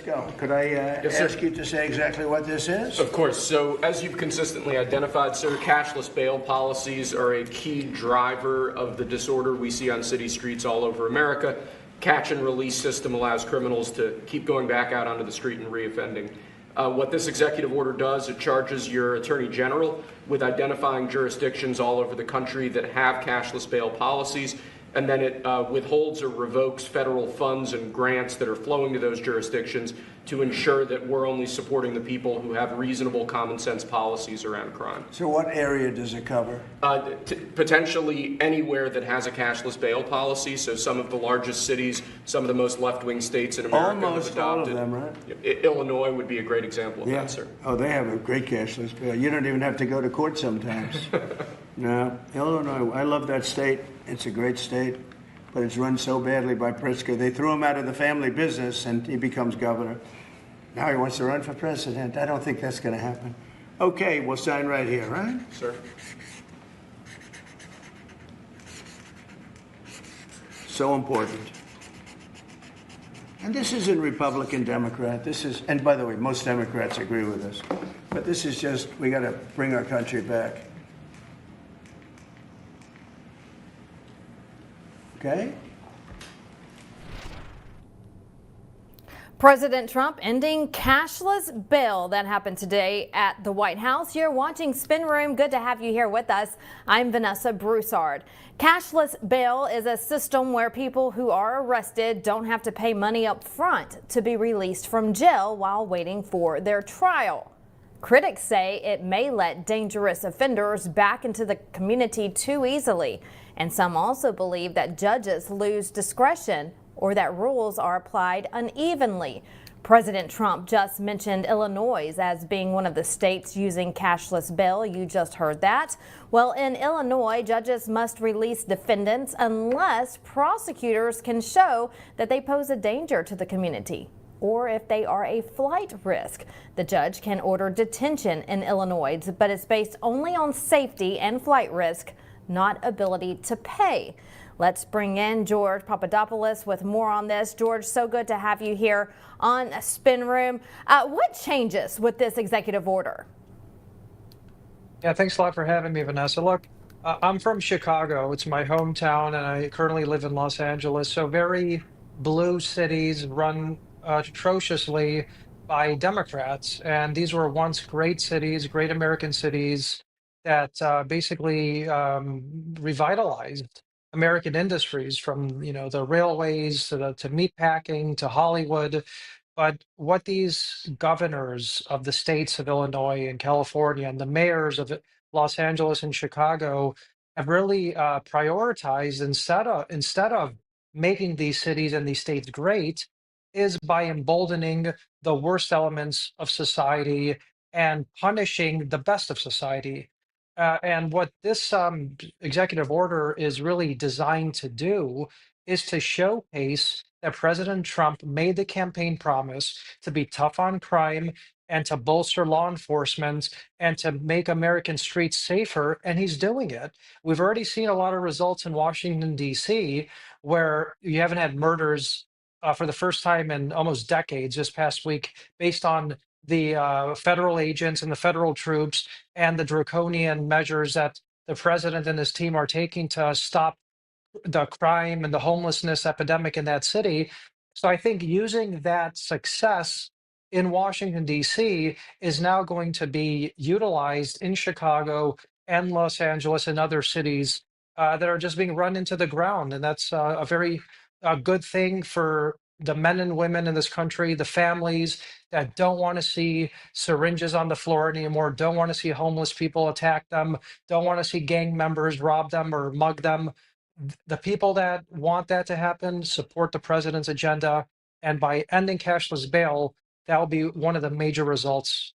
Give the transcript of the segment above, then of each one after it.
go. Could I Yes, ask you to say exactly what this is? Of course. So as you've consistently identified, sir, cashless bail policies are a key driver of the disorder we see on city streets all over America. Catch and release system allows criminals to keep going back out onto the street and reoffending. What this executive order does, it charges your attorney general with identifying jurisdictions all over the country that have cashless bail policies, and then it withholds or revokes federal funds and grants that are flowing to those jurisdictions to ensure that we're only supporting the people who have reasonable common sense policies around crime. So what area does it cover? Potentially anywhere that has a cashless bail policy. So some of the largest cities, some of the most left-wing states in America Almost have adopted. all of them, right? Illinois would be a great example of that, sir. Oh, they have a great cashless bail. You don't even have to go to court sometimes. No, Illinois, I love that state. It's a great state, but it's run so badly by Pritzker. They threw him out of the family business and he becomes governor. Now he wants to run for president. I don't think that's going to happen. Okay, we'll sign right here, right? Sir. So important. And this isn't Republican, Democrat. This is, and by the way, most Democrats agree with us. But this is just, we got to bring our country back. Okay? President Trump ending cashless bail. That happened today at the White House. You're watching Spin Room. Good to have you here with us. I'm Vanessa Broussard. Cashless bail is a system where people who are arrested don't have to pay money up front to be released from jail while waiting for their trial. Critics say it may let dangerous offenders back into the community too easily. And some also believe that judges lose discretion or that rules are applied unevenly. President Trump just mentioned Illinois as being one of the states using cashless bail. You just heard that. Well, in Illinois, judges must release defendants unless prosecutors can show that they pose a danger to the community or if they are a flight risk. The judge can order detention in Illinois, but it's based only on safety and flight risk, not ability to pay. Let's bring in George Papadopoulos with more on this. George, so good to have you here on Spin Room. What changes with this executive order? Yeah, thanks a lot for having me, Vanessa. Look, I'm from Chicago. It's my hometown, and I currently live in Los Angeles. So very blue cities run atrociously by Democrats. And these were once great cities, great American cities that basically revitalized American industries, from the railways to meat packing to Hollywood. But what these governors of the states of Illinois and California and the mayors of Los Angeles and Chicago have really prioritized, instead of making these cities and these states great, is by emboldening the worst elements of society and punishing the best of society. And what this executive order is really designed to do is to showcase that President Trump made the campaign promise to be tough on crime and to bolster law enforcement and to make American streets safer, and he's doing it. We've already seen a lot of results in Washington, D.C., where you haven't had murders for the first time in almost decades this past week, based on the federal agents and the federal troops and the draconian measures that the president and his team are taking to stop the crime and the homelessness epidemic in that city. So I think using that success in Washington, D.C. is now going to be utilized in Chicago and Los Angeles and other cities that are just being run into the ground. And that's a very good thing for the men and women in this country, the families that don't want to see syringes on the floor anymore, don't want to see homeless people attack them, don't want to see gang members rob them or mug them. The people that want that to happen support the president's agenda. And by ending cashless bail, that will be one of the major results.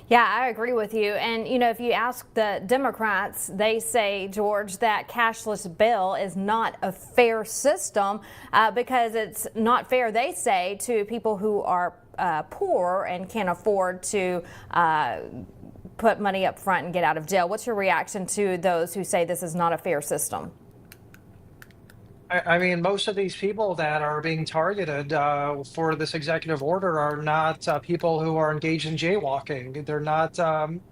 Yeah, I agree with you. And, if you ask the Democrats, they say, George, that cashless bail is not a fair system because it's not fair, they say, to people who are poor and can't afford to put money up front and get out of jail. What's your reaction to those who say this is not a fair system? I mean, most of these people that are being targeted for this executive order are not people who are engaged in jaywalking. They're not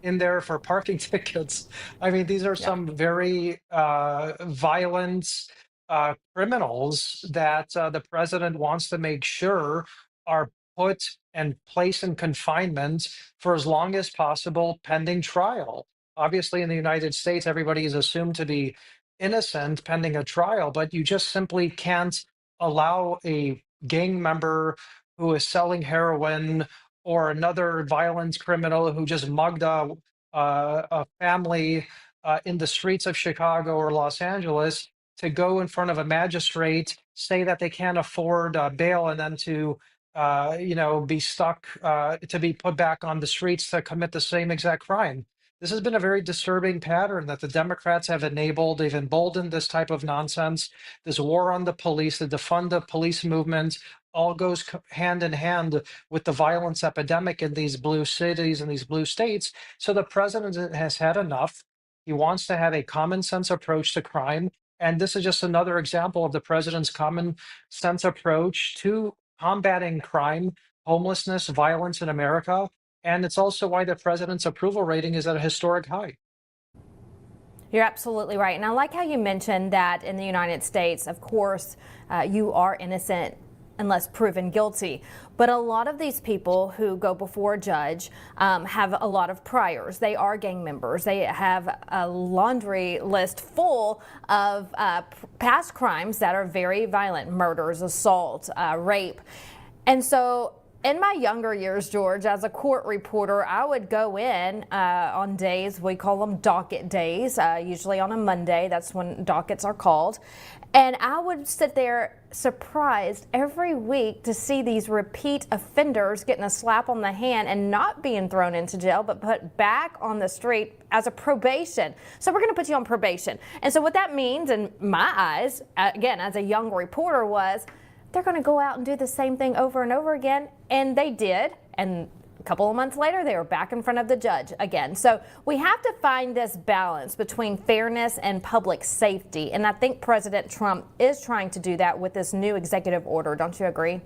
in there for parking tickets. I mean, these are Yeah. some very violent criminals that the president wants to make sure are put and placed in confinement for as long as possible pending trial. Obviously, in the United States, everybody is assumed to be innocent pending a trial, but you just simply can't allow a gang member who is selling heroin or another violent criminal who just mugged a family in the streets of Chicago or Los Angeles to go in front of a magistrate, say that they can't afford bail, and then to be stuck to be put back on the streets to commit the same exact crime. This has been a very disturbing pattern that the Democrats have enabled. They've emboldened this type of nonsense. This war on the police, the defund the police movement, all goes hand in hand with the violence epidemic in these blue cities and these blue states. So the president has had enough. He wants to have a common sense approach to crime. And this is just another example of the president's common sense approach to combating crime, homelessness, violence in America. And it's also why the president's approval rating is at a historic high. You're absolutely right. And I like how you mentioned that in the United States, of course, you are innocent unless proven guilty. But a lot of these people who go before a judge have a lot of priors. They are gang members. They have a laundry list full of past crimes that are very violent: murders, assault, rape. And so in my younger years, George, as a court reporter, I would go in on days, we call them docket days, usually on a Monday. That's when dockets are called. And I would sit there surprised every week to see these repeat offenders getting a slap on the hand and not being thrown into jail, but put back on the street as a probation. So we're going to put you on probation. And so what that means in my eyes, again, as a young reporter, was they're going to go out and do the same thing over and over again. And they did. And a couple of months later, they were back in front of the judge again. So we have to find this balance between fairness and public safety. And I think President Trump is trying to do that with this new executive order. Don't you agree?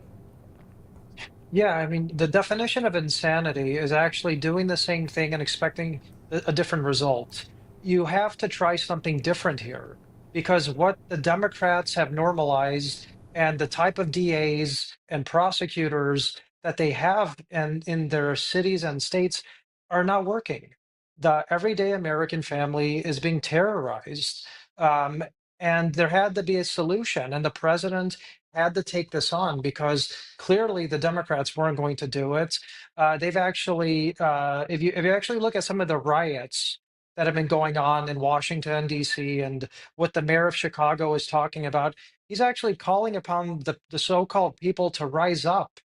Yeah, I mean, the definition of insanity is actually doing the same thing and expecting a different result. You have to try something different here because what the Democrats have normalized and the type of DAs and prosecutors that they have in their cities and states are not working. The everyday American family is being terrorized. Um, and there had to be a solution, and the president had to take this on because clearly the Democrats weren't going to do it. They've actually, if you actually look at some of the riots that have been going on in Washington, D.C., and what the mayor of Chicago is talking about, he's actually calling upon the so-called people to rise up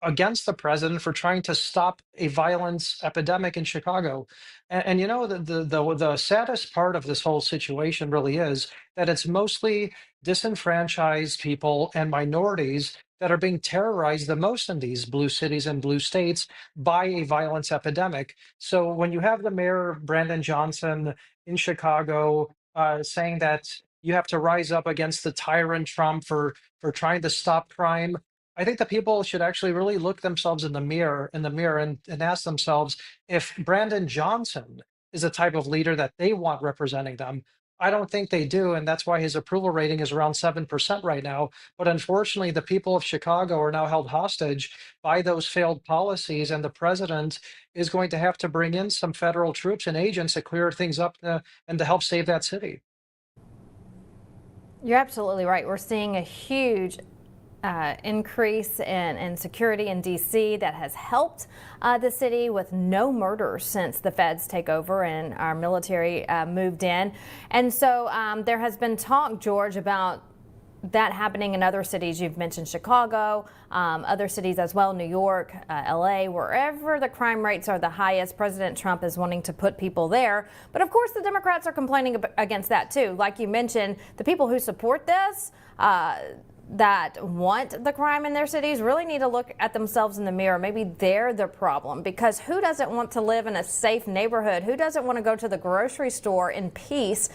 against the president for trying to stop a violence epidemic in Chicago. And you know, the saddest part of this whole situation really is that it's mostly disenfranchised people and minorities that are being terrorized the most in these blue cities and blue states by a violence epidemic. So when you have the mayor, Brandon Johnson, in Chicago, saying that you have to rise up against the tyrant Trump for trying to stop crime, I think the people should actually really look themselves in the mirror and ask themselves if Brandon Johnson is the type of leader that they want representing them. I don't think they do, and that's why his approval rating is around 7% right now. But unfortunately, the people of Chicago are now held hostage by those failed policies, and the president is going to have to bring in some federal troops and agents to clear things up and to help save that city. You're absolutely right. We're seeing a huge increase in security in D.C. that has helped the city with no murders since the feds take over and our military moved in. And so there has been talk, George, about that happening in other cities. You've mentioned Chicago, other cities as well, New York, LA, wherever the crime rates are the highest. President Trump is wanting to put people there. But of course, the Democrats are complaining against that too. Like you mentioned, the people who support this, that want the crime in their cities really need to look at themselves in the mirror. Maybe they're the problem, because who doesn't want to live in a safe neighborhood? Who doesn't want to go to the grocery store in peace,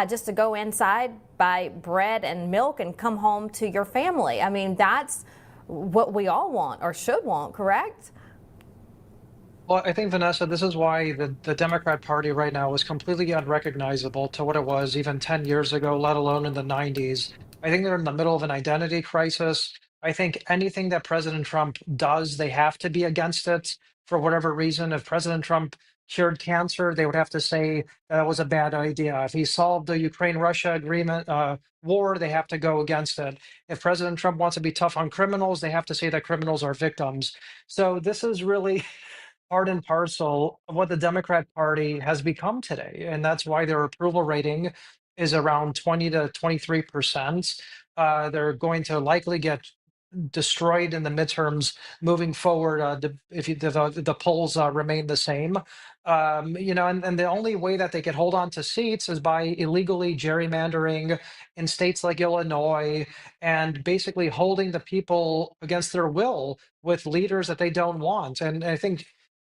just to go inside, buy bread and milk and come home to your family? I mean, that's what we all want or should want, correct? Well, I think, Vanessa, this is why the Democrat Party right now is completely unrecognizable to what it was even 10 years ago, let alone in the 90s. I think they're in the middle of an identity crisis. I think anything that President Trump does, they have to be against it for whatever reason. If President Trump cured cancer, they would have to say that was a bad idea. If he solved the Ukraine-Russia agreement, war, they have to go against it. If President Trump wants to be tough on criminals, they have to say that criminals are victims. So this is really part and parcel of what the Democrat Party has become today. And that's why their approval rating is around 20 to 23%. They're going to likely get destroyed in the midterms moving forward, if the polls remain the same. And the only way that they could hold on to seats is by illegally gerrymandering in states like Illinois and basically holding the people against their will with leaders that they don't want. And I think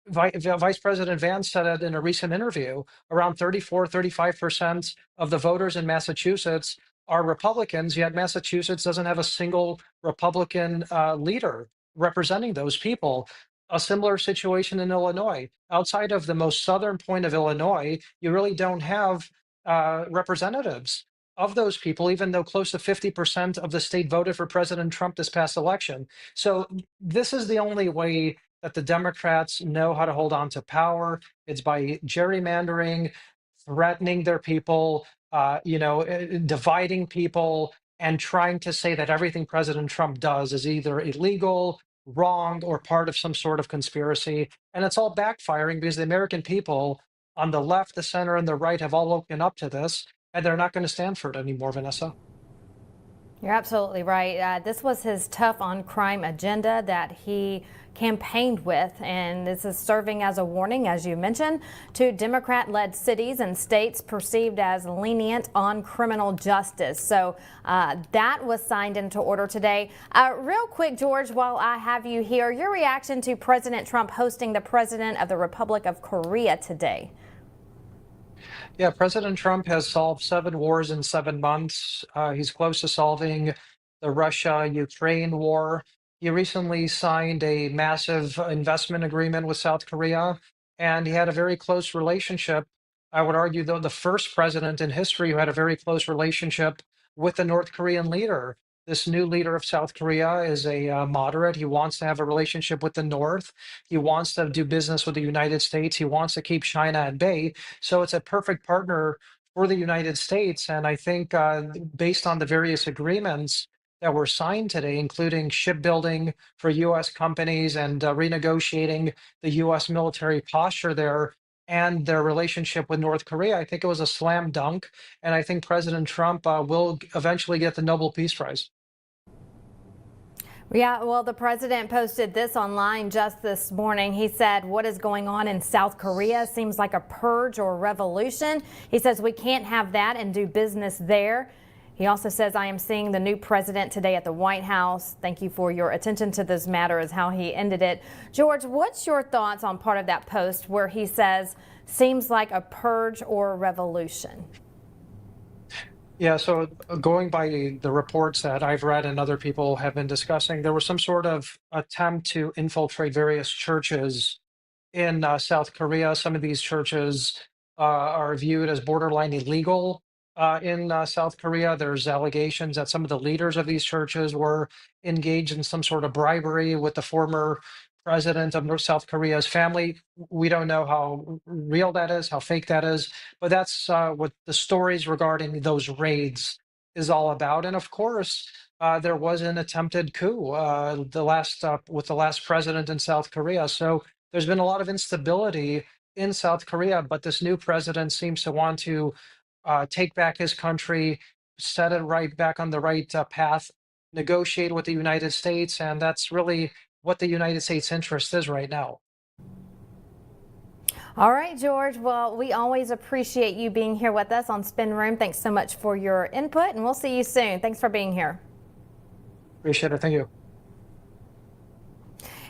Vice President Vance said it in a recent interview, around 35% of the voters in Massachusetts are Republicans, yet Massachusetts doesn't have a single Republican leader representing those people. A similar situation in Illinois. Outside of the most southern point of Illinois, you really don't have representatives of those people, even though close to 50% of the state voted for President Trump this past election. So this is the only way that the Democrats know how to hold on to power. It's by gerrymandering, threatening their people, dividing people, and trying to say that everything President Trump does is either illegal, wrong, or part of some sort of conspiracy. And it's all backfiring because the American people on the left, the center, and the right have all woken up to this, and they're not going to stand for it anymore, Vanessa. You're absolutely right. This was his tough on crime agenda that he campaigned with, and this is serving as a warning, as you mentioned, to Democrat-led cities and states perceived as lenient on criminal justice. So that was signed into order today. Real quick, George, while I have you here, your reaction to President Trump hosting the President of the Republic of Korea today? Yeah, President Trump has solved 7 wars in 7 months. He's close to solving the Russia-Ukraine war. He recently signed a massive investment agreement with South Korea, and he had a very close relationship. I would argue, though, the first president in history who had a very close relationship with the North Korean leader. This new leader of South Korea is a moderate. He wants to have a relationship with the North. He wants to do business with the United States. He wants to keep China at bay. So it's a perfect partner for the United States. And I think based on the various agreements that were signed today, including shipbuilding for U.S. companies and renegotiating the U.S. military posture there and their relationship with North Korea, I think it was a slam dunk. And I think President Trump will eventually get the Nobel Peace Prize. Yeah, well, the president posted this online just this morning. He said, what is going on in South Korea seems like a purge or revolution. He says we can't have that and do business there. He also says, I am seeing the new president today at the White House. Thank you for your attention to this matter, is how he ended it. George, what's your thoughts on part of that post where he says, seems like a purge or a revolution? Yeah, so going by the reports that I've read and other people have been discussing, there was some sort of attempt to infiltrate various churches in South Korea. Some of these churches are viewed as borderline illegal in South Korea. There's allegations that some of the leaders of these churches were engaged in some sort of bribery with the former president of North South Korea's family. We don't know how real that is, how fake that is, but that's what the stories regarding those raids is all about. And of course, there was an attempted coup with the last president in South Korea. So there's been a lot of instability in South Korea, but this new president seems to want to take back his country, set it right back on the right path, negotiate with the United States, and that's really what the United States interest is right now. All right, George. Well, we always appreciate you being here with us on Spin Room. Thanks so much for your input, and we'll see you soon. Thanks for being here. Appreciate it. Thank you.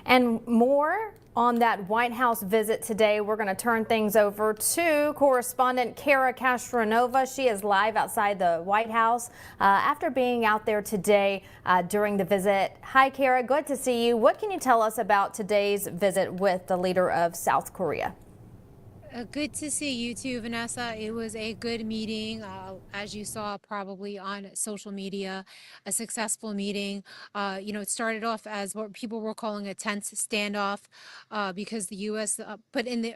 And more on that White House visit today. We're going to turn things over to correspondent Kara Castronova. She is live outside the White House after being out there today during the visit. Hi, Kara. Good to see you. What can you tell us about today's visit with the leader of South Korea? Good to see you too, Vanessa. It was a good meeting, as you saw probably on social media, a successful meeting. It started off as what people were calling a tense standoff because the U.S. Put in the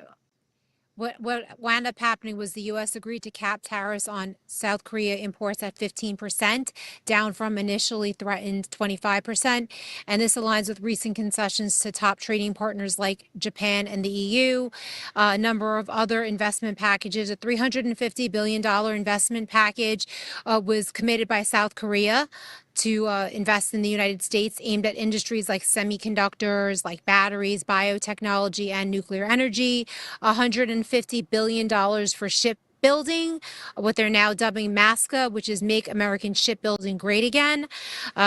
what wound up happening was the U.S. agreed to cap tariffs on South Korea imports at 15%, down from initially threatened 25%. And this aligns with recent concessions to top trading partners like Japan and the EU. A number of other investment packages, a $350 billion investment package was committed by South Korea to invest in the United States, aimed at industries like semiconductors, like batteries, biotechnology, and nuclear energy. $150 billion for shipbuilding, what they're now dubbing MASCA, which is Make American Shipbuilding Great Again.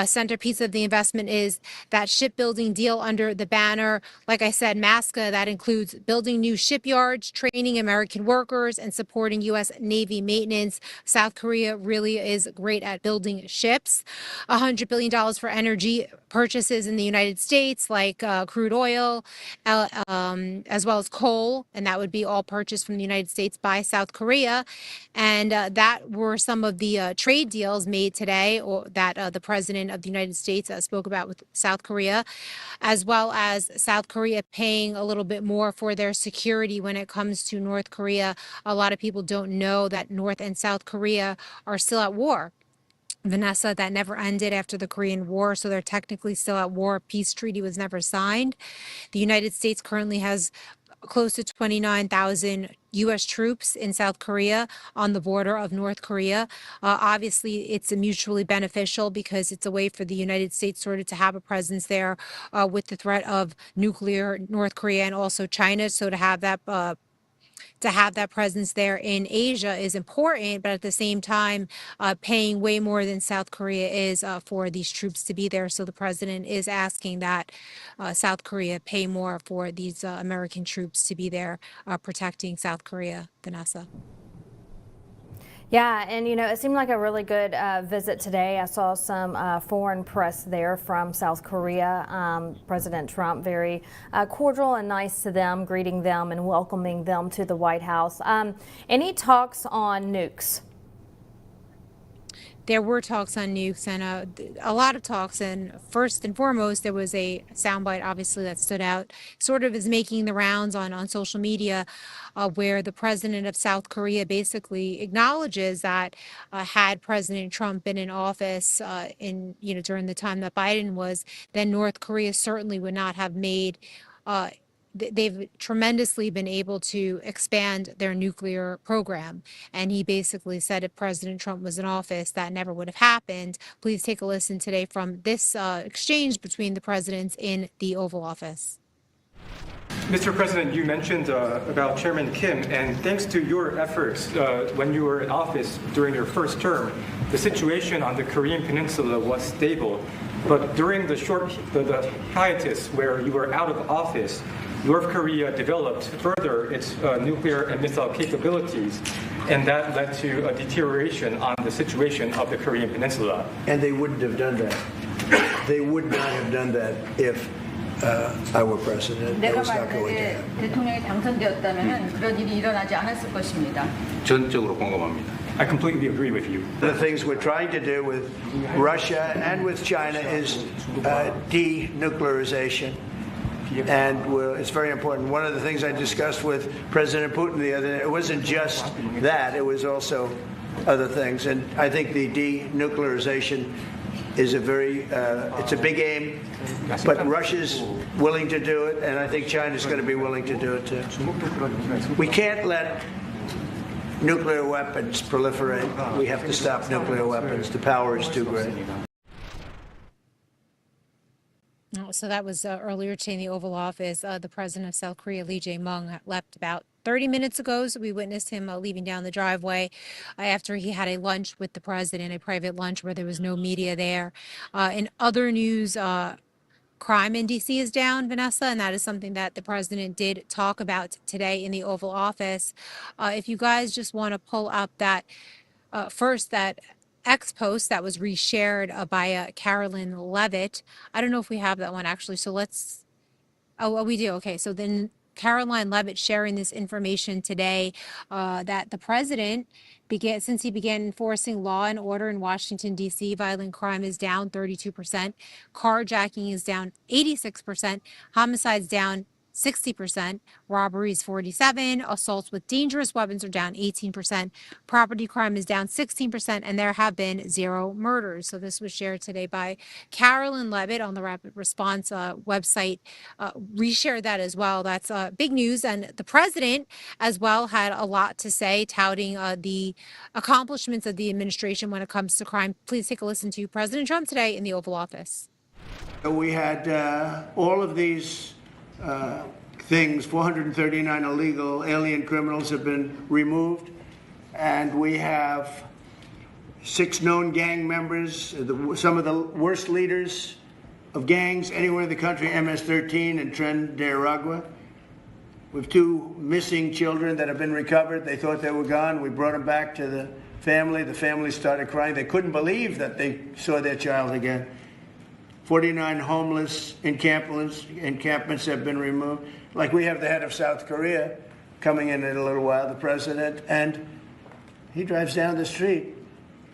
Centerpiece of the investment is that shipbuilding deal under the banner, like I said, MASCA, that includes building new shipyards, training American workers, and supporting U.S. Navy maintenance. South Korea really is great at building ships. $100 billion for energy purchases in the United States, like crude oil, as well as coal, and that would be all purchased from the United States by South Korea. And that were some of the trade deals made today, or that the President of the United States spoke about with South Korea, as well as South Korea paying a little bit more for their security when it comes to North Korea. A lot of people don't know that North and South Korea are still at war. Vanessa, that never ended after the Korean War, so they're technically still at war. Peace treaty was never signed. The United States currently has close to 29,000 U.S. troops in South Korea on the border of North Korea. Obviously, it's mutually beneficial because it's a way for the United States sort of to have a presence there with the threat of nuclear North Korea and also China. So to have that presence there in Asia is important, but at the same time, paying way more than South Korea is for these troops to be there. So the president is asking that South Korea pay more for these American troops to be there protecting South Korea, Vanessa. Yeah, and it seemed like a really good visit today. I saw some foreign press there from South Korea. President Trump very cordial and nice to them, greeting them and welcoming them to the White House. Any talks on nukes? There were talks on nukes and a lot of talks. And first and foremost, there was a soundbite, obviously, that stood out, sort of is making the rounds on social media, where the president of South Korea basically acknowledges that had President Trump been in office during the time that Biden was, then North Korea certainly would not have made they've tremendously been able to expand their nuclear program. And he basically said if President Trump was in office, that never would have happened. Please take a listen today from this exchange between the presidents in the Oval Office. Mr. President, you mentioned about Chairman Kim, and thanks to your efforts when you were in office during your first term, the situation on the Korean Peninsula was stable. But during the hiatus where you were out of office, North Korea developed further its nuclear and missile capabilities, and that led to a deterioration on the situation of the Korean Peninsula. And they wouldn't have done that. They would not have done that if I were president. That was not going to happen. 대통령이 당선되었다면 그런 일이 일어나지 않았을 것입니다. 전적으로 공감합니다. I completely agree with you. The things we're trying to do with Russia and with China is denuclearization. And it's very important. One of the things I discussed with President Putin the other day, it wasn't just that, it was also other things. And I think the denuclearization is it's a big aim, but Russia's willing to do it, and I think China's going to be willing to do it too. We can't let nuclear weapons proliferate. We have to stop nuclear weapons. The power is too great. So that was earlier today in the Oval Office. The president of South Korea, Lee Jae-myung, left about 30 minutes ago. So we witnessed him leaving down the driveway after he had a lunch with the president, a private lunch where there was no media there. In other news, crime in DC is down, Vanessa, and that is something that the president did talk about today in the Oval Office. If you guys just want to pull up that first, that X post that was reshared by Carolyn Levitt. I don't know if we have that one actually, so let's. Oh, we do. Okay, so then Caroline Levitt sharing this information today that the president since he began enforcing law and order in Washington, D.C., violent crime is down 32%, carjacking is down 86%, homicides down 60%, robberies 47, assaults with dangerous weapons are down 18%, property crime is down 16%, and there have been 0 murders. So this was shared today by Carolyn Levitt on the Rapid Response website. Reshared that as well. That's big news. And the president as well had a lot to say, touting the accomplishments of the administration when it comes to crime. Please take a listen to President Trump today in the Oval Office. We had all of these things, 439 illegal alien criminals have been removed, and we have 6 known gang members, some of the worst leaders of gangs anywhere in the country, MS-13 and Tren de Aragua. We have 2 missing children that have been recovered. They thought they were gone. We brought them back to the family. The family started crying. They couldn't believe that they saw their child again. 49 homeless encampments have been removed. Like we have the head of South Korea coming in a little while, the president, and he drives down the street.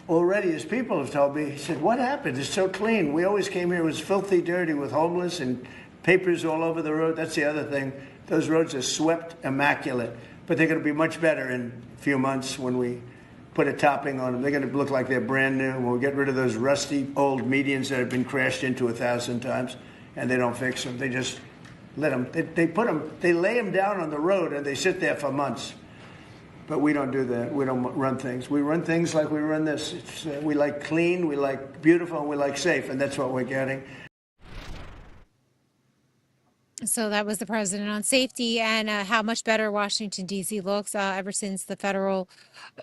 Already, his people have told me, he said, what happened? It's so clean. We always came here, it was filthy dirty with homeless and papers all over the road. That's the other thing. Those roads are swept immaculate, but they're going to be much better in a few months when we put a topping on them. They're going to look like they're brand new. We'll get rid of those rusty old medians that have been crashed into 1,000 times, and they don't fix them. They just let them. They lay them down on the road, and they sit there for months. But we don't do that. We don't run things. We run things like we run this. We like clean, we like beautiful, and we like safe, and that's what we're getting. So that was the president on safety and how much better Washington, D.C. looks ever since the federal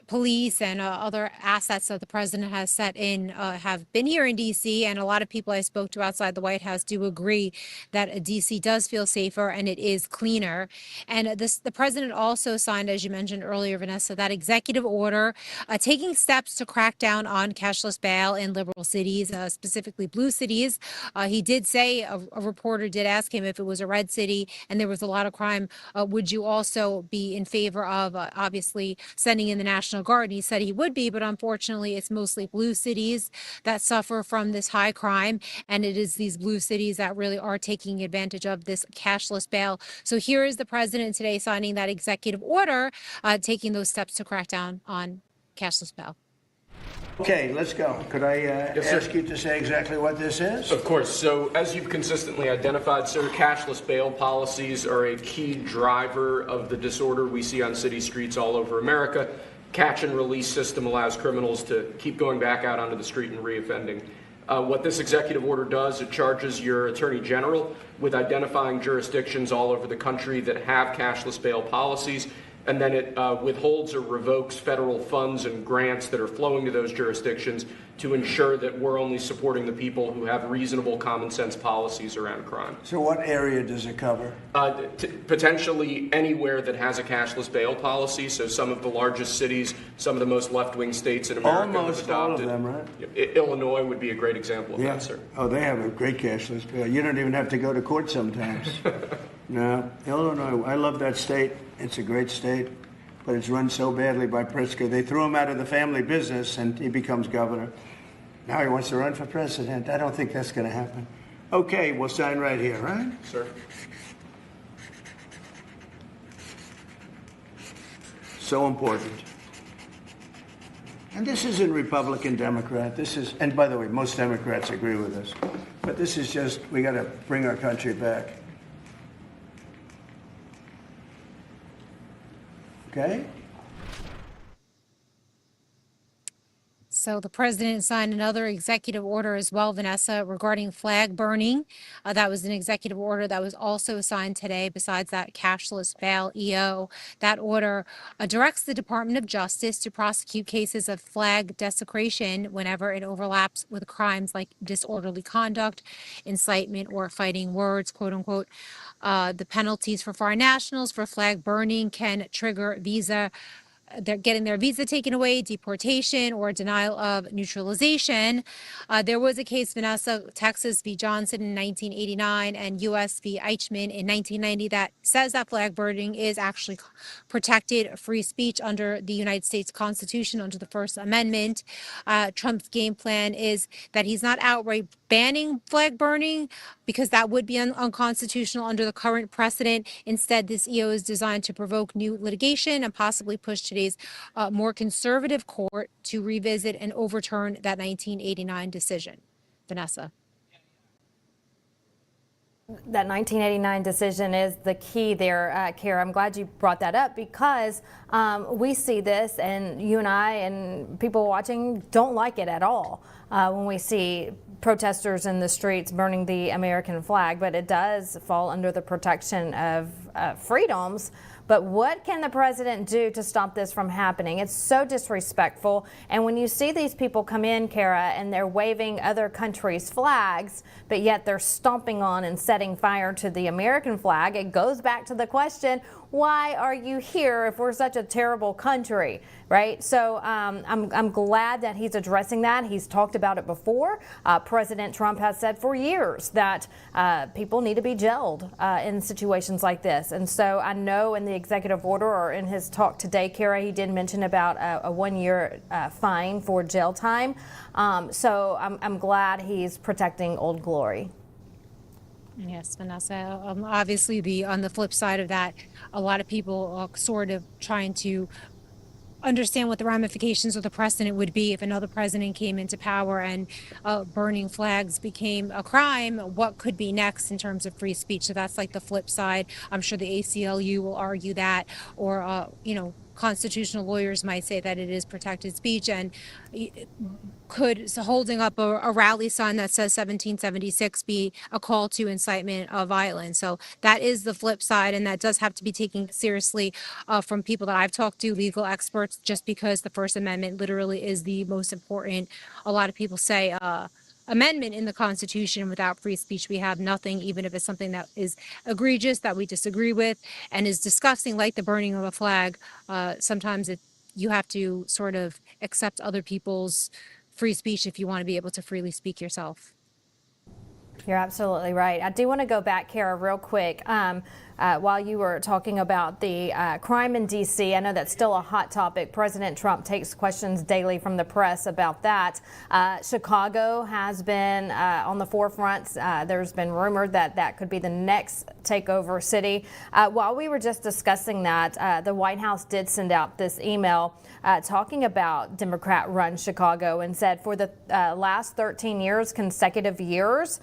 police and other assets that the president has set in have been here in D.C. And a lot of people I spoke to outside the White House do agree that D.C. does feel safer and it is cleaner. And the president also signed, as you mentioned earlier, Vanessa, that executive order taking steps to crack down on cashless bail in liberal cities, specifically blue cities. He did say, a reporter did ask him if it was a red city and there was a lot of crime, would you also be in favor of obviously sending in the National Guard? And he said he would be, but unfortunately it's mostly blue cities that suffer from this high crime, and it is these blue cities that really are taking advantage of this cashless bail. So here is the president today signing that executive order, taking those steps to crack down on cashless bail. Okay, let's go. Could I ask you to say exactly what this is? Of course. So as you've consistently identified, sir, cashless bail policies are a key driver of the disorder we see on city streets all over America. Catch and release system allows criminals to keep going back out onto the street and reoffending. What this executive order does, it charges your attorney general with identifying jurisdictions all over the country that have cashless bail policies, and then it withholds or revokes federal funds and grants that are flowing to those jurisdictions to ensure that we're only supporting the people who have reasonable common sense policies around crime. So what area does it cover? Potentially anywhere that has a cashless bail policy. So some of the largest cities, some of the most left-wing states in America Almost have adopted. all of them, right? Illinois would be a great example of that, sir. Oh, they have a great cashless bail. You don't even have to go to court sometimes. No, Illinois, I love that state. It's a great state, but it's run so badly by Pritzker. They threw him out of the family business, and he becomes governor. Now he wants to run for president. I don't think that's going to happen. Okay, we'll sign right here, right? Sir. So important. And this isn't Republican, Democrat. This is, and by the way, most Democrats agree with us. But this is just, we got to bring our country back. Okay? So the president signed another executive order as well, Vanessa, regarding flag burning. That was an executive order that was also signed today. Besides that cashless bail EO, that order directs the Department of Justice to prosecute cases of flag desecration whenever it overlaps with crimes like disorderly conduct, incitement, or fighting words, quote unquote. The penalties for foreign nationals for flag burning can trigger they're getting their visa taken away, deportation, or denial of naturalization. There was a case, Vanessa, Texas v. Johnson in 1989 and U.S. v. Eichmann in 1990 that says that flag burning is actually protected free speech under the United States Constitution under the First Amendment. Trump's game plan is that he's not outright banning flag burning because that would be unconstitutional under the current precedent. Instead, this EO is designed to provoke new litigation and possibly push today's more conservative court to revisit and overturn that 1989 decision. Vanessa. That 1989 decision is the key there, Kara. I'm glad you brought that up because we see this, and you and I and people watching don't like it at all when we see protesters in the streets burning the American flag, but it does fall under the protection of freedoms. But what can the president do to stop this from happening? It's so disrespectful. And when you see these people come in, Kara, and they're waving other countries' flags, but yet they're stomping on and setting fire to the American flag, it goes back to the question, why are you here if we're such a terrible country, right? So I'm glad that he's addressing that. He's talked about it before. President Trump has said for years that people need to be jailed in situations like this. And so I know in the executive order or in his talk today, Kara, he did mention about a 1-year fine for jail time. So I'm glad he's protecting Old Glory. Yes, Vanessa. Obviously, on the flip side of that, a lot of people are sort of trying to understand what the ramifications of the precedent would be if another president came into power and burning flags became a crime. What could be next in terms of free speech? So that's like the flip side. I'm sure the ACLU will argue that, or constitutional lawyers might say that it is protected speech, and so holding up a rally sign that says 1776 be a call to incitement of violence. So that is the flip side, and that does have to be taken seriously from people that I've talked to, legal experts, just because the First Amendment literally is the most important. A lot of people say amendment in the Constitution. Without free speech, we have nothing, even if it's something that is egregious, that we disagree with, and is disgusting, like the burning of a flag. Sometimes you have to sort of accept other people's free speech if you want to be able to freely speak yourself. You're absolutely right. I do want to go back, Kara, real quick. While you were talking about the crime in D.C., I know that's still a hot topic. President Trump takes questions daily from the press about that. Chicago has been on the forefront. There's been rumored that that could be the next takeover city. While we were just discussing that, the White House did send out this email talking about Democrat-run Chicago and said for the last 13 years, consecutive years,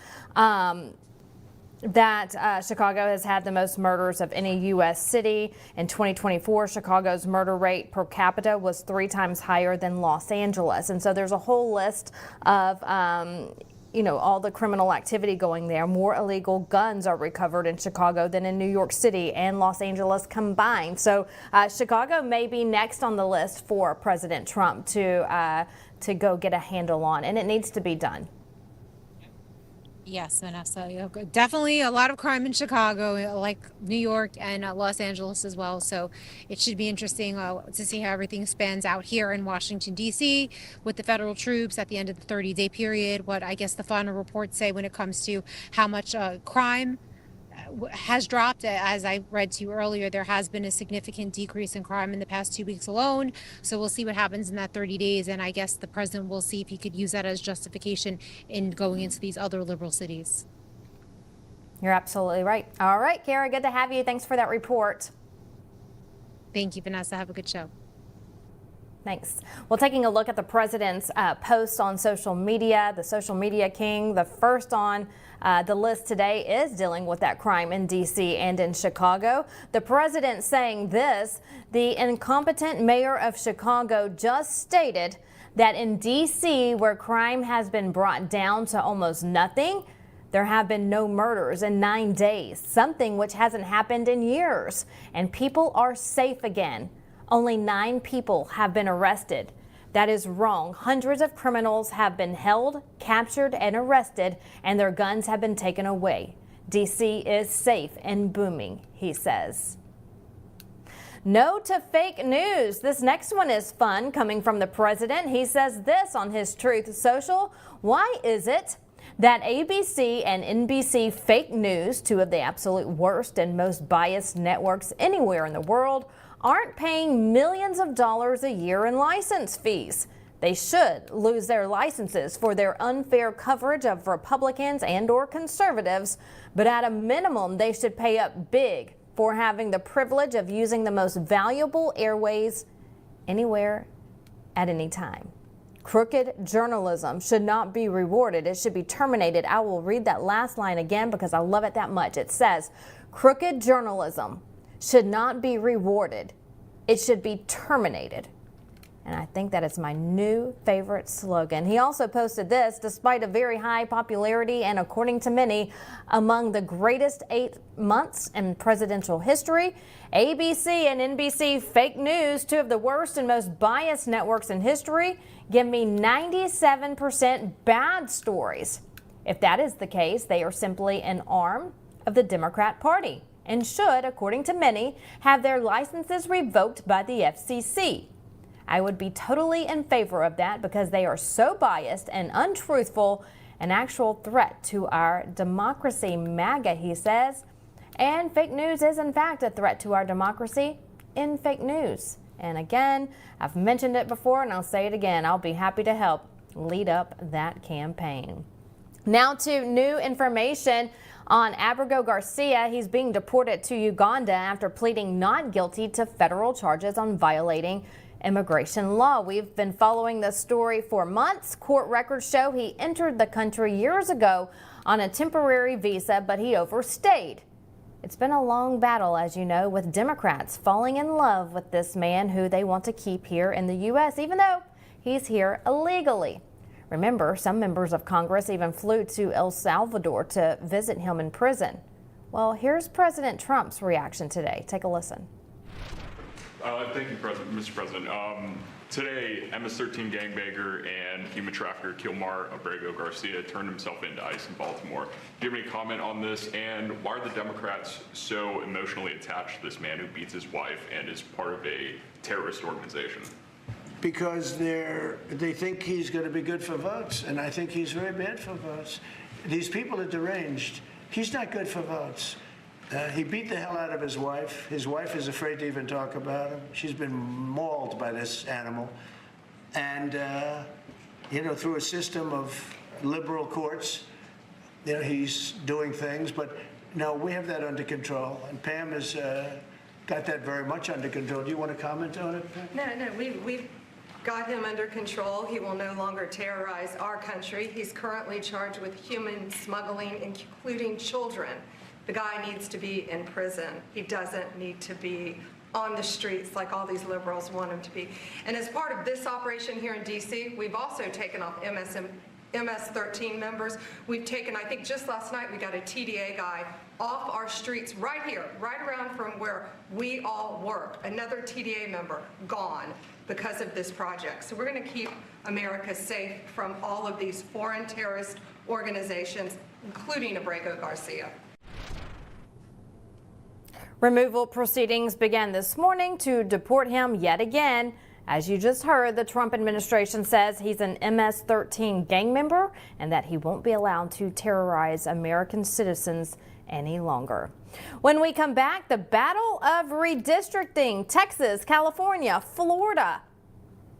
that Chicago has had the most murders of any U.S. city. In 2024, Chicago's murder rate per capita was 3 times higher than Los Angeles. And so there's a whole list of all the criminal activity going there. More illegal guns are recovered in Chicago than in New York City and Los Angeles combined. So Chicago may be next on the list for President Trump to go get a handle on, and it needs to be done. Yes, Vanessa, definitely a lot of crime in Chicago, like New York and Los Angeles as well. So it should be interesting to see how everything spans out here in Washington, D.C. with the federal troops at the end of the 30-day period. What I guess the final reports say when it comes to how much crime has dropped. As I read to you earlier, there has been a significant decrease in crime in the past 2 weeks alone. So we'll see what happens in that 30 days. And I guess the president will see if he could use that as justification in going into these other liberal cities. You're absolutely right. All right, Kara, good to have you. Thanks for that report. Thank you, Vanessa. Have a good show. Thanks. Well, taking a look at the president's posts on social media, the social media king, the first on the list today is dealing with that crime in D.C. and in Chicago. The president saying this: the incompetent mayor of Chicago just stated that in D.C., where crime has been brought down to almost nothing, there have been no murders in 9 days, something which hasn't happened in years, and people are safe again. Only 9 people have been arrested. That is wrong. Hundreds of criminals have been held, captured, and arrested, and their guns have been taken away. D.C. is safe and booming, he says. No to fake news. This next one is fun, coming from the president. He says this on his Truth Social: why is it that ABC and NBC fake news, 2 of the absolute worst and most biased networks anywhere in the world, aren't paying millions of dollars a year in license fees? They should lose their licenses for their unfair coverage of Republicans and/or conservatives, but at a minimum, they should pay up big for having the privilege of using the most valuable airways anywhere at any time. Crooked journalism should not be rewarded. It should be terminated. I will read that last line again because I love it that much. It says, crooked journalism should not be rewarded. It should be terminated. And I think that is my new favorite slogan. He also posted this: despite a very high popularity and, according to many, among the greatest 8 months in presidential history, ABC and NBC fake news, 2 of the worst and most biased networks in history, give me 97% bad stories. If that is the case, they are simply an arm of the Democrat Party and should, according to many, have their licenses revoked by the FCC. I would be totally in favor of that because they are so biased and untruthful, an actual threat to our democracy. MAGA, he says. And fake news is, in fact, a threat to our democracy in fake news. And again, I've mentioned it before and I'll say it again. I'll be happy to help lead up that campaign. Now to new information on Abrigo Garcia. He's being deported to Uganda after pleading not guilty to federal charges on violating immigration law. We've been following this story for months. Court records show he entered the country years ago on a temporary visa, but he overstayed. It's been a long battle, as you know, with Democrats falling in love with this man who they want to keep here in the U.S., even though he's here illegally. Remember, some members of Congress even flew to El Salvador to visit him in prison. Well, here's President Trump's reaction today. Take a listen. Thank you, Mr. President. Today, MS-13 gangbanger and human trafficker Kilmar Abrego Garcia turned himself into ICE in Baltimore. Do you have any comment on this? And why are the Democrats so emotionally attached to this man who beats his wife and is part of a terrorist organization? Because they think he's going to be good for votes, and I think he's very bad for votes. These people are deranged. He's not good for votes. He beat the hell out of his wife. His wife is afraid to even talk about him. She's been mauled by this animal. And, through a system of liberal courts, he's doing things. But, no, we have that under control. And Pam has got that very much under control. Do you want to comment on it, Pam? No, we've got him under control. He will no longer terrorize our country. He's currently charged with human smuggling, including children. The guy needs to be in prison. He doesn't need to be on the streets like all these liberals want him to be. And as part of this operation here in D.C., we've also taken off MS-13 members. We've taken, I think just last night, we got a TDA guy off our streets right here, right around from where we all work. Another TDA member gone because of this project. So we're going to keep America safe from all of these foreign terrorist organizations, including Abrego Garcia. Removal proceedings began this morning to deport him yet again. As you just heard, the Trump administration says he's an MS-13 gang member and that he won't be allowed to terrorize American citizens any longer. When we come back, the battle of redistricting, Texas, California, Florida.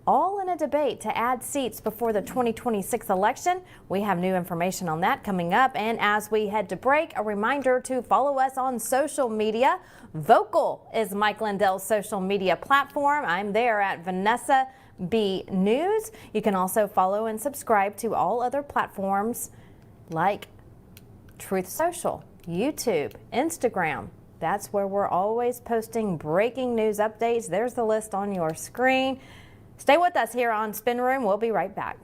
all in a debate to add seats before the 2026 election. We have new information on that coming up. And as we head to break, a reminder to follow us on social media. Vocal is Mike Lindell's social media platform. I'm there at Vanessa B News. You can also follow and subscribe to all other platforms like Truth Social, YouTube, Instagram. That's where we're always posting breaking news updates. There's the list on your screen. Stay with us here on Spin Room. We'll be right back.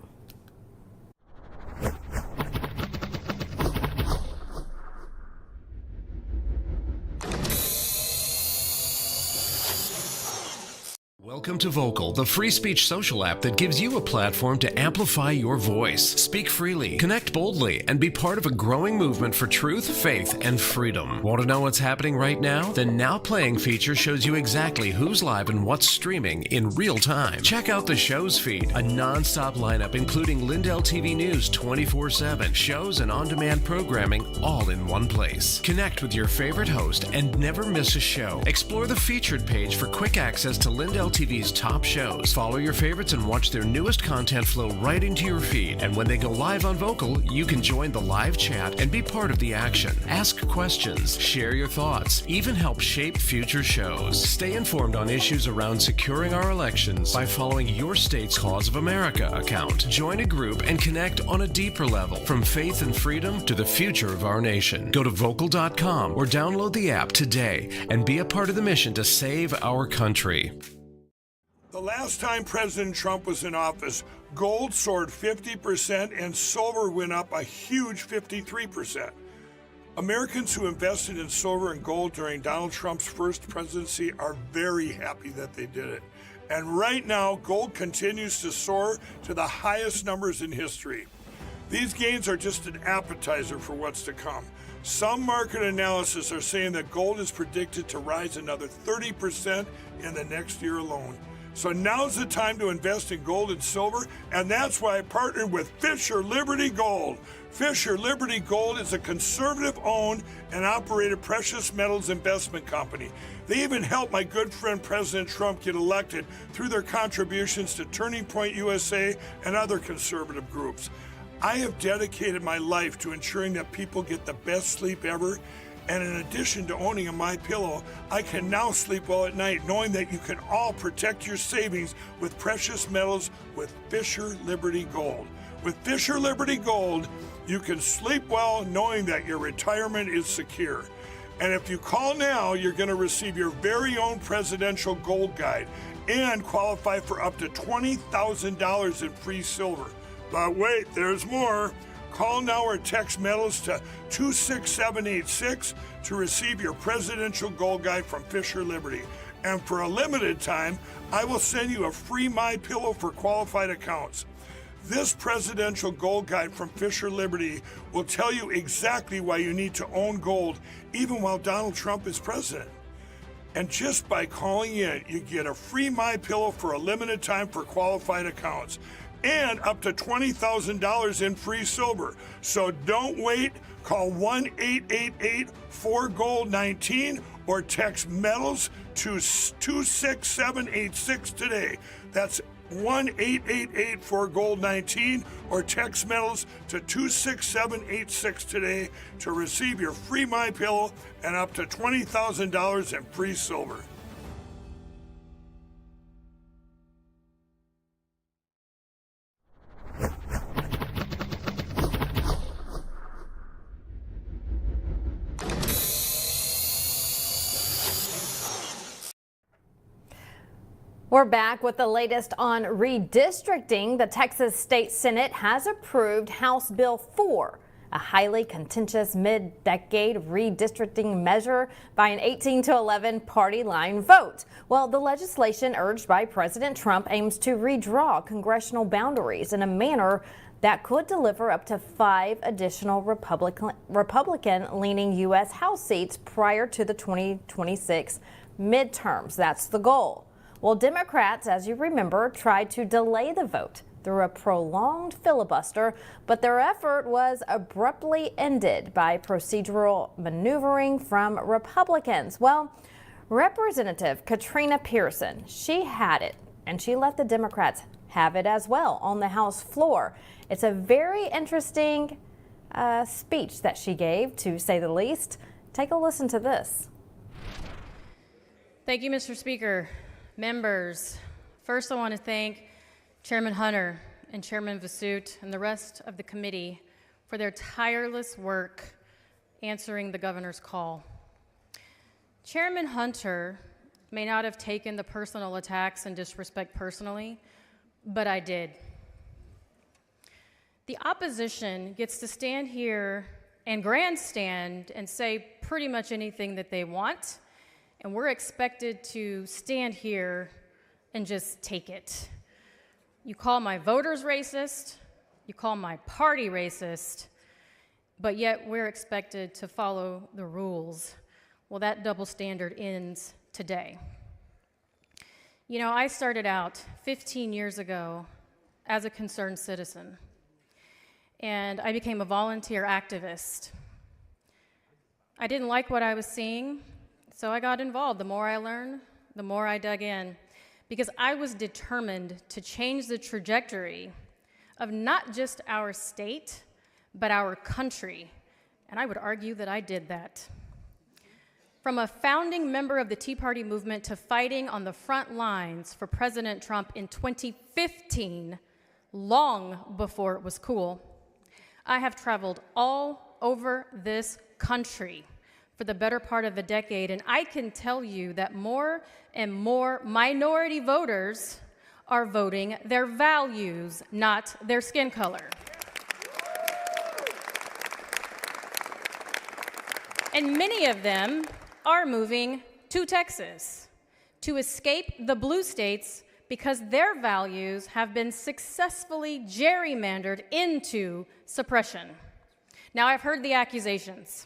Welcome to Vocal, the free speech social app that gives you a platform to amplify your voice. Speak freely, connect boldly, and be part of a growing movement for truth, faith, and freedom. Want to know what's happening right now? The Now Playing feature shows you exactly who's live and what's streaming in real time. Check out the show's feed, a non-stop lineup including Lindell TV News 24/7, shows and on-demand programming all in one place. Connect with your favorite host and never miss a show. Explore the featured page for quick access to Lindell TV's top shows. Follow your favorites and watch their newest content flow right into your feed. And when they go live on Vocal, you can join the live chat and be part of the action. Ask questions, share your thoughts, even help shape future shows. Stay informed on issues around securing our elections by following your state's Cause of America account. Join a group and connect on a deeper level, from faith and freedom to the future of our nation. Go to vocal.com or download the app today and be a part of the mission to save our country. The last time President Trump was in office, gold soared 50% and silver went up a huge 53%. Americans who invested in silver and gold during Donald Trump's first presidency are very happy that they did it. And right now, gold continues to soar to the highest numbers in history. These gains are just an appetizer for what's to come. Some market analysis are saying that gold is predicted to rise another 30% in the next year alone. So now's the time to invest in gold and silver, and that's why I partnered with Fisher Liberty Gold. Fisher Liberty Gold is a conservative-owned and operated precious metals investment company. They even helped my good friend President Trump get elected through their contributions to Turning Point USA and other conservative groups. I have dedicated my life to ensuring that people get the best sleep ever. And in addition to owning a MyPillow, I can now sleep well at night knowing that you can all protect your savings with precious metals with Fisher Liberty Gold. With Fisher Liberty Gold, you can sleep well knowing that your retirement is secure. And if you call now, you're going to receive your very own presidential gold guide and qualify for up to $20,000 in free silver. But wait, there's more. Call now or text metals to 26786 to receive your presidential gold guide from Fisher Liberty. And for a limited time, I will send you a free MyPillow for qualified accounts. This presidential gold guide from Fisher Liberty will tell you exactly why you need to own gold even while Donald Trump is president. And just by calling in, you get a free MyPillow for a limited time for qualified accounts, and up to $20,000 in free silver. So don't wait. Call 1-888-4GOLD-19 or text metals to 26786 today. That's 1-888-4GOLD-19 or text metals to 26786 today to receive your free MyPillow and up to $20,000 in free silver. We're back with the latest on redistricting. The Texas State Senate has approved House Bill 4, a highly contentious mid-decade redistricting measure by an 18-11 party line vote. Well, the legislation urged by President Trump aims to redraw congressional boundaries in a manner that could deliver up to 5 additional Republican-leaning U.S. House seats prior to the 2026 midterms. That's the goal. Well, Democrats, as you remember, tried to delay the vote through a prolonged filibuster, but their effort was abruptly ended by procedural maneuvering from Republicans. Well, Representative Katrina Pearson, she had it, and she let the Democrats have it as well on the House floor. It's a very interesting speech that she gave, to say the least. Take a listen to this. Thank you, Mr. Speaker. Members, first I want to thank Chairman Hunter and Chairman Vasut and the rest of the committee for their tireless work answering the governor's call. Chairman Hunter may not have taken the personal attacks and disrespect personally, but I did. The opposition gets to stand here and grandstand and say pretty much anything that they want, and we're expected to stand here and just take it. You call my voters racist, you call my party racist, but yet we're expected to follow the rules. Well, that double standard ends today. You know, I started out 15 years ago as a concerned citizen, and I became a volunteer activist. I didn't like what I was seeing, so I got involved. The more I learned, the more I dug in, because I was determined to change the trajectory of not just our state, but our country. And I would argue that I did that. From a founding member of the Tea Party movement to fighting on the front lines for President Trump in 2015, long before it was cool, I have traveled all over this country for the better part of a decade, and I can tell you that more and more minority voters are voting their values, not their skin color. And many of them are moving to Texas to escape the blue states because their values have been successfully gerrymandered into suppression. Now, I've heard the accusations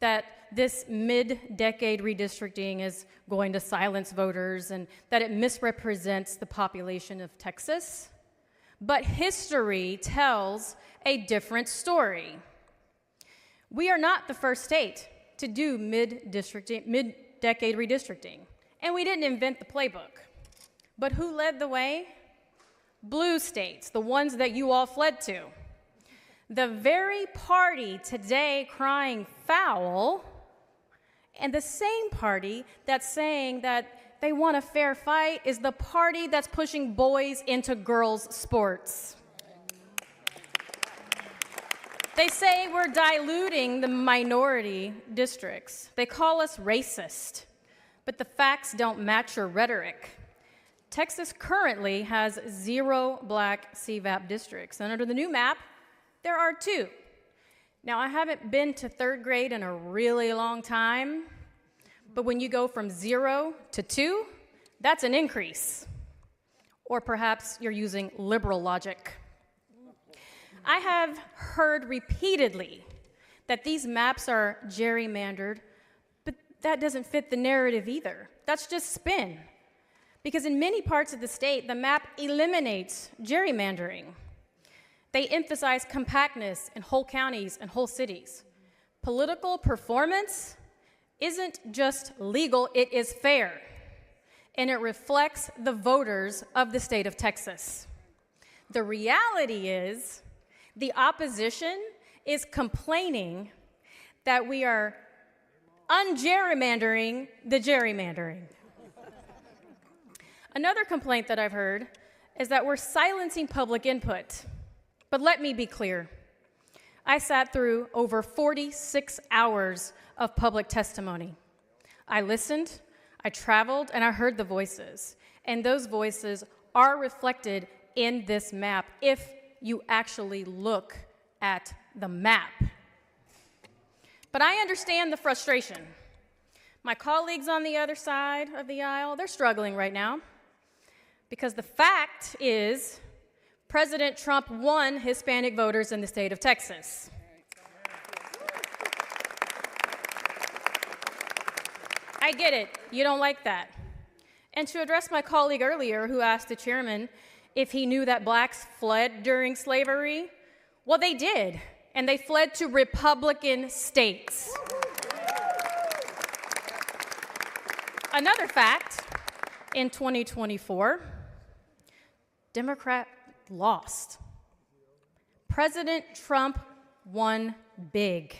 that this mid-decade redistricting is going to silence voters and that it misrepresents the population of Texas. But history tells a different story. We are not the first state to do mid-decade redistricting, and we didn't invent the playbook. But who led the way? Blue states, the ones that you all fled to. The very party today crying foul, and the same party that's saying that they want a fair fight, is the party that's pushing boys into girls' sports. They say we're diluting the minority districts. They call us racist, but the facts don't match your rhetoric. Texas currently has 0 black CVAP districts, and under the new map, there are 2. Now, I haven't been to 3rd grade in a really long time, but when you go from 0 to 2, that's an increase. Or perhaps you're using liberal logic. I have heard repeatedly that these maps are gerrymandered, but that doesn't fit the narrative either. That's just spin. Because in many parts of the state, the map eliminates gerrymandering. They emphasize compactness in whole counties and whole cities. Political performance isn't just legal, it is fair. And it reflects the voters of the state of Texas. The reality is, the opposition is complaining that we are ungerrymandering the gerrymandering. Another complaint that I've heard is that we're silencing public input. But let me be clear. I sat through over 46 hours of public testimony. I listened, I traveled, and I heard the voices. And those voices are reflected in this map if you actually look at the map. But I understand the frustration. My colleagues on the other side of the aisle, they're struggling right now because the fact is President Trump won Hispanic voters in the state of Texas. I get it. You don't like that. And to address my colleague earlier who asked the chairman if he knew that blacks fled during slavery, well, they did, and they fled to Republican states. Another fact, in 2024, Democrat lost. President Trump won big.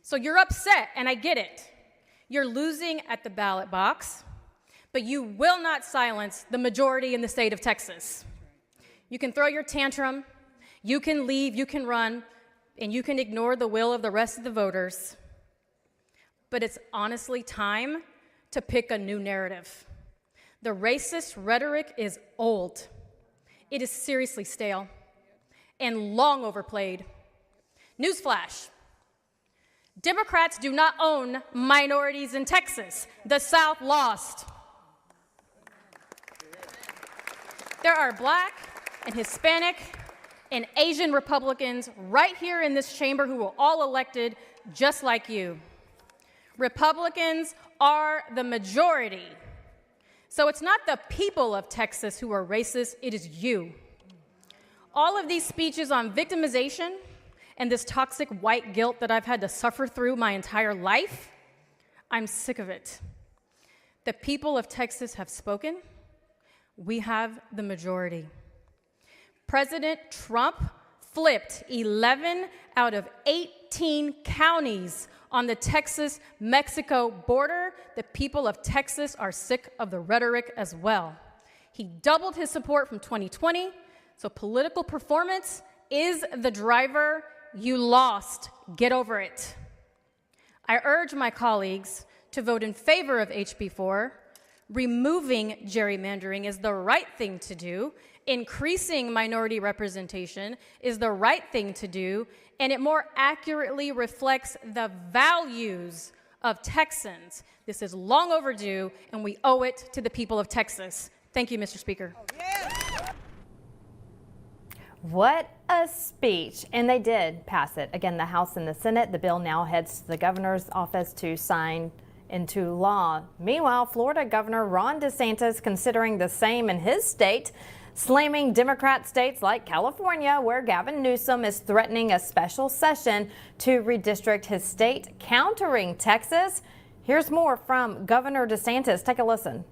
So you're upset, and I get it. You're losing at the ballot box, but you will not silence the majority in the state of Texas. You can throw your tantrum, you can leave, you can run, and you can ignore the will of the rest of the voters. But it's honestly time to pick a new narrative. The racist rhetoric is old. It is seriously stale and long overplayed. Newsflash. Democrats do not own minorities in Texas. The South lost. There are Black and Hispanic and Asian Republicans right here in this chamber who were all elected just like you. Republicans are the majority. So it's not the people of Texas who are racist, it is you. All of these speeches on victimization and this toxic white guilt that I've had to suffer through my entire life, I'm sick of it. The people of Texas have spoken. We have the majority. President Trump flipped 11 out of 18 counties on the Texas-Mexico border. The people of Texas are sick of the rhetoric as well. He doubled his support from 2020, so political performance is the driver. You lost. Get over it. I urge my colleagues to vote in favor of HB 4. Removing gerrymandering is the right thing to do. Increasing minority representation is the right thing to do, and it more accurately reflects the values of Texans. This is long overdue, and we owe it to the people of Texas. Thank you, Mr. Speaker. What a speech. And they did pass it. Again, the House and the Senate. The bill now heads to the governor's office to sign into law. Meanwhile, Florida Governor Ron DeSantis considering the same in his state, slamming Democrat states like California, where Gavin Newsom is threatening a special session to redistrict his state, countering Texas. Here's more from Governor DeSantis. Take a listen.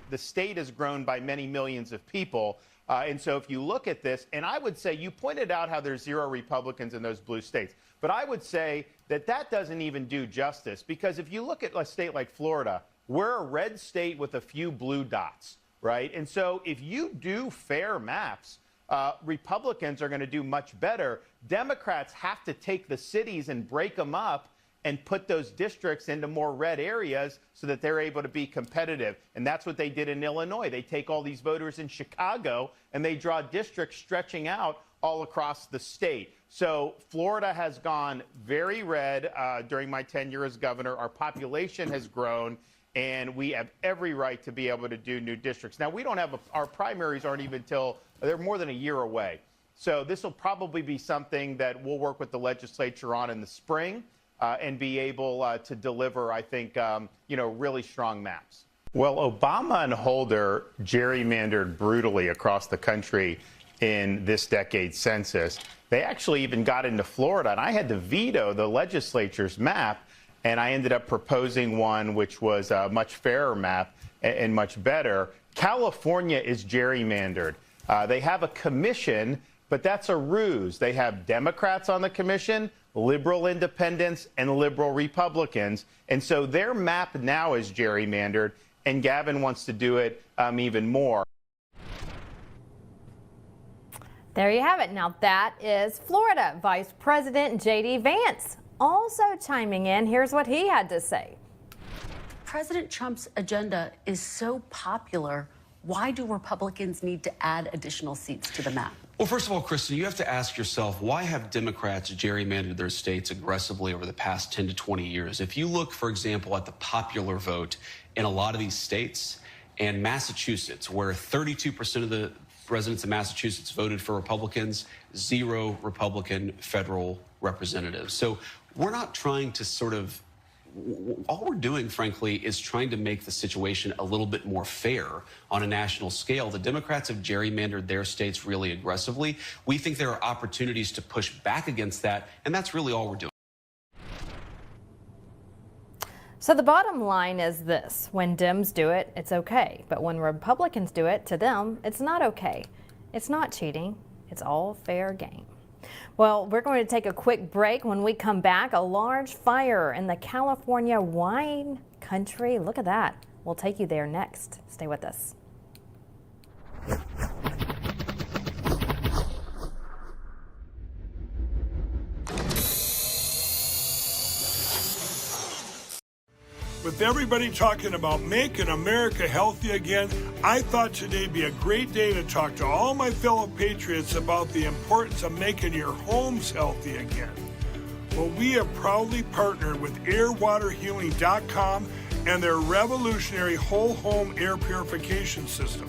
The state has grown by many millions of people. And so if you look at this, and I would say you pointed out how there's 0 Republicans in those blue states, but I would say that that doesn't even do justice, because if you look at a state like Florida, we're a red state with a few blue dots, right? And so if you do fair maps, Republicans are going to do much better. Democrats have to take the cities and break them up and put those districts into more red areas so that they're able to be competitive. And that's what they did in Illinois. They take all these voters in Chicago and they draw districts stretching out all across the state. So Florida has gone very red during my tenure as governor. Our population has grown, and we have every right to be able to do new districts. Now, we don't have our primaries aren't even till they're more than a year away. So this will probably be something that we'll work with the legislature on in the spring. And be able to deliver, I think, really strong maps. Well, Obama and Holder gerrymandered brutally across the country in this decade's census. They actually even got into Florida, and I had to veto the legislature's map, and I ended up proposing one which was a much fairer map and much better. California is gerrymandered. They have a commission, but that's a ruse. They have Democrats on the commission, liberal independents, and liberal Republicans. And so their map now is gerrymandered, and Gavin wants to do it even more. There you have it. Now that is Florida. Vice President J.D. Vance also chiming in. Here's what he had to say. President Trump's agenda is so popular. Why do Republicans need to add additional seats to the map? Well, first of all, Kristen, you have to ask yourself, why have Democrats gerrymandered their states aggressively over the past 10 to 20 years? If you look, for example, at the popular vote in a lot of these states, and Massachusetts, where 32% of the residents of Massachusetts voted for Republicans, 0 Republican federal representatives. So we're not trying to all we're doing, frankly, is trying to make the situation a little bit more fair on a national scale. The Democrats have gerrymandered their states really aggressively. We think there are opportunities to push back against that, and that's really all we're doing. So the bottom line is this: when Dems do it, it's okay. But when Republicans do it, to them, it's not okay. It's not cheating. It's all fair game. Well, we're going to take a quick break. When we come back, a large fire in the California wine country. Look at that. We'll take you there next. Stay with us. With everybody talking about making America healthy again, I thought today'd be a great day to talk to all my fellow patriots about the importance of making your homes healthy again. Well, we have proudly partnered with airwaterhealing.com and their revolutionary whole home air purification system.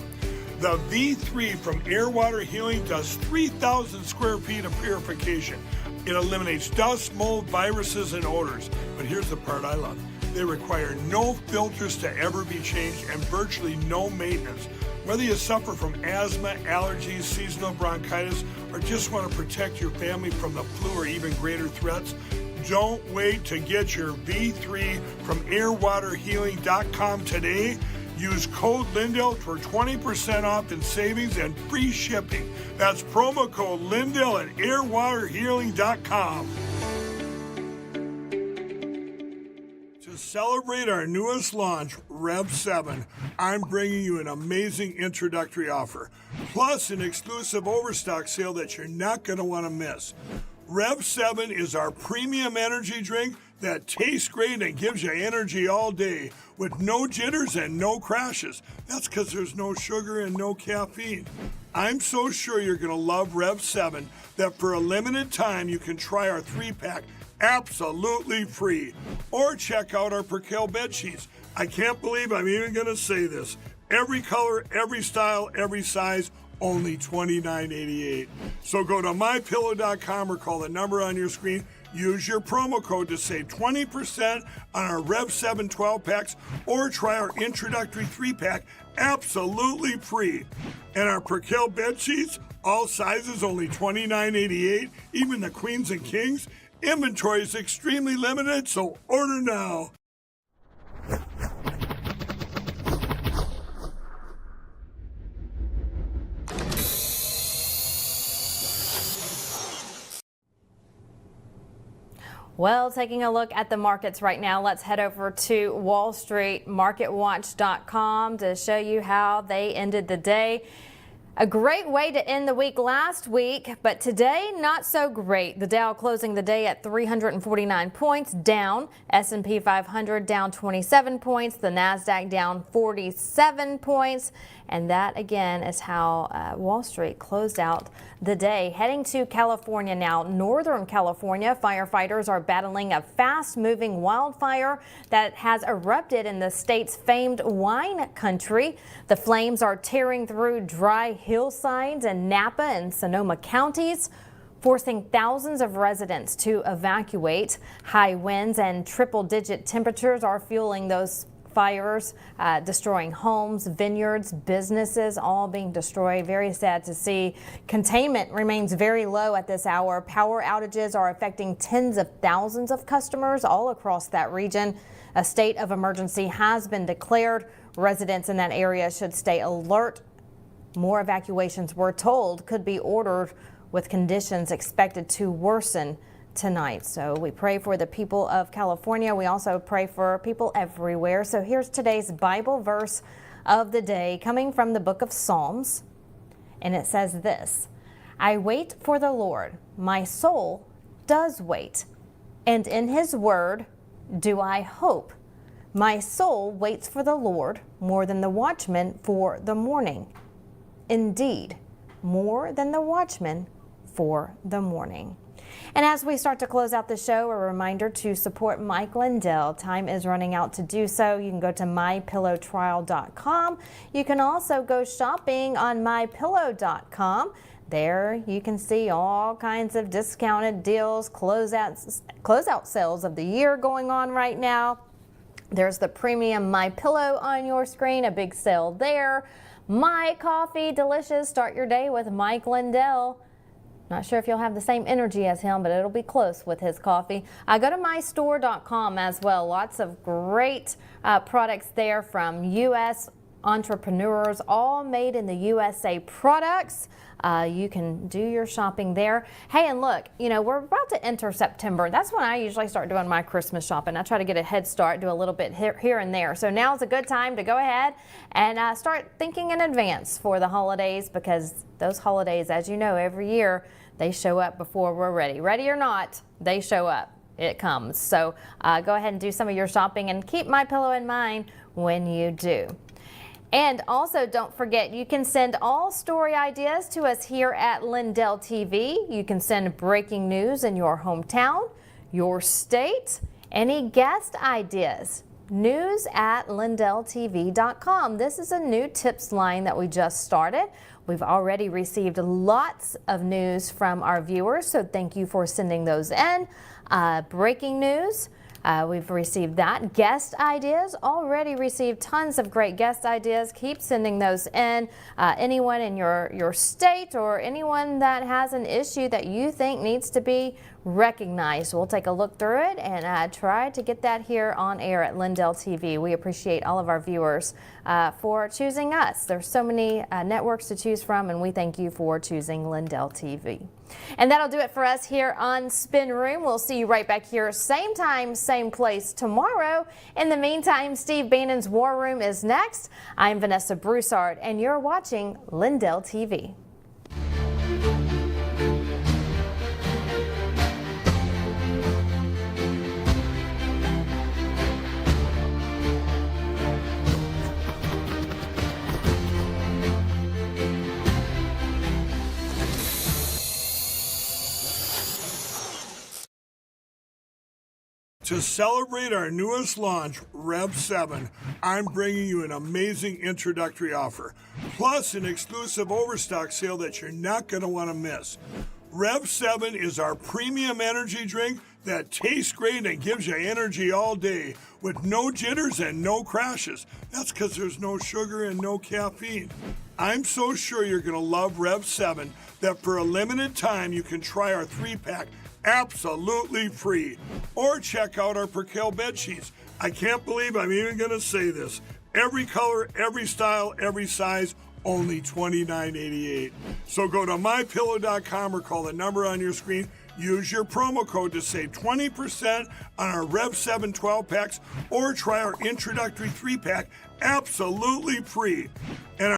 The V3 from Air Water Healing does 3,000 square feet of purification. It eliminates dust, mold, viruses, and odors. But here's the part I love. They require no filters to ever be changed and virtually no maintenance. Whether you suffer from asthma, allergies, seasonal bronchitis, or just want to protect your family from the flu or even greater threats, don't wait to get your V3 from airwaterhealing.com today. Use code Lindell for 20% off in savings and free shipping. That's promo code Lindell at airwaterhealing.com. To celebrate our newest launch, Rev 7, I'm bringing you an amazing introductory offer, plus an exclusive overstock sale that you're not going to want to miss. Rev 7 is our premium energy drink that tastes great and gives you energy all day with no jitters and no crashes. That's because there's no sugar and no caffeine. I'm so sure you're going to love Rev 7 that for a limited time you can try our 3-pack absolutely free. Or check out our Percale bed sheets. I can't believe I'm even going to say this. Every color, every style, every size, only $29.88. So go to mypillow.com or call the number on your screen. Use your promo code to save 20% on our Rev 7 12-packs or try our introductory 3-pack absolutely free. And our Percale bed sheets, all sizes only $29.88, even the queens and kings. Inventory is extremely limited, so order now. Well, taking a look at the markets right now, let's head over to Wall Street, marketwatch.com, to show you how they ended the day. A great way to end the week last week, but today not so great. The Dow closing the day at 349 points down, S&P 500 down 27 points, the Nasdaq down 47 points, and that again is how Wall Street closed out the day. Heading to California now, Northern California, firefighters are battling a fast-moving wildfire that has erupted in the state's famed wine country. The flames are tearing through dry hillsides in Napa and Sonoma counties, forcing thousands of residents to evacuate. High winds and triple-digit temperatures are fueling those fires, destroying homes, vineyards, businesses, all being destroyed. Very sad to see. Containment remains very low at this hour. Power outages are affecting tens of thousands of customers all across that region. A state of emergency has been declared. Residents in that area should stay alert. More evacuations, we're told, could be ordered with conditions expected to worsen tonight. So we pray for the people of California. We also pray for people everywhere. So here's today's Bible verse of the day coming from the book of Psalms. And it says this: I wait for the Lord. My soul does wait. And in his word do I hope. My soul waits for the Lord more than the watchman for the morning. Indeed, more than the watchman for the morning. And as we start to close out the show, a reminder to support Mike Lindell. Time is running out to do so. You can go to mypillowtrial.com. You can also go shopping on mypillow.com. There you can see all kinds of discounted deals, closeout sales of the year going on right now. There's the premium My Pillow on your screen, a big sale there. My Coffee, delicious. Start your day with Mike Lindell. Not sure if you'll have the same energy as him, but it'll be close with his coffee. Go to mystore.com as well. Lots of great products there from U.S. entrepreneurs, all made in the USA products. You can do your shopping there. Hey, and look, you know, we're about to enter September. That's when I usually start doing my Christmas shopping. I try to get a head start, do a little bit here and there. So now's a good time to go ahead and start thinking in advance for the holidays, because those holidays, as you know, every year they show up before we're ready. Ready or not, they show up. It comes. So go ahead and do some of your shopping and keep My Pillow in mind when you do. And also, don't forget, you can send all story ideas to us here at Lindell TV. You can send breaking news in your hometown, your state, any guest ideas. news@lindelltv.com. This is a new tips line that we just started. We've already received lots of news from our viewers, so thank you for sending those in. Breaking news. We've received that. Guest ideas, already received tons of great guest ideas. Keep sending those in. Anyone in your state or anyone that has an issue that you think needs to be recognized. We'll take a look through it and try to get that here on air at Lindell TV. We appreciate all of our viewers for choosing us. There's so many networks to choose from, and we thank you for choosing Lindell TV. And that'll do it for us here on Spin Room. We'll see you right back here, same time, same place tomorrow. In the meantime, Steve Bannon's War Room is next. I'm Vanessa Broussard, and you're watching Lindell TV. To celebrate our newest launch, Rev 7, I'm bringing you an amazing introductory offer, plus an exclusive overstock sale that you're not going to want to miss. Rev 7 is our premium energy drink that tastes great and gives you energy all day with no jitters and no crashes. That's because there's no sugar and no caffeine. I'm so sure you're going to love Rev 7 that for a limited time you can try our 3-pack absolutely free. Or check out our Percale bed sheets. I can't believe I'm even going to say this. Every color, every style, every size, only $29.88. So go to mypillow.com or call the number on your screen. Use your promo code to save 20% on our Rev 7 12-packs or try our introductory 3-pack absolutely free. And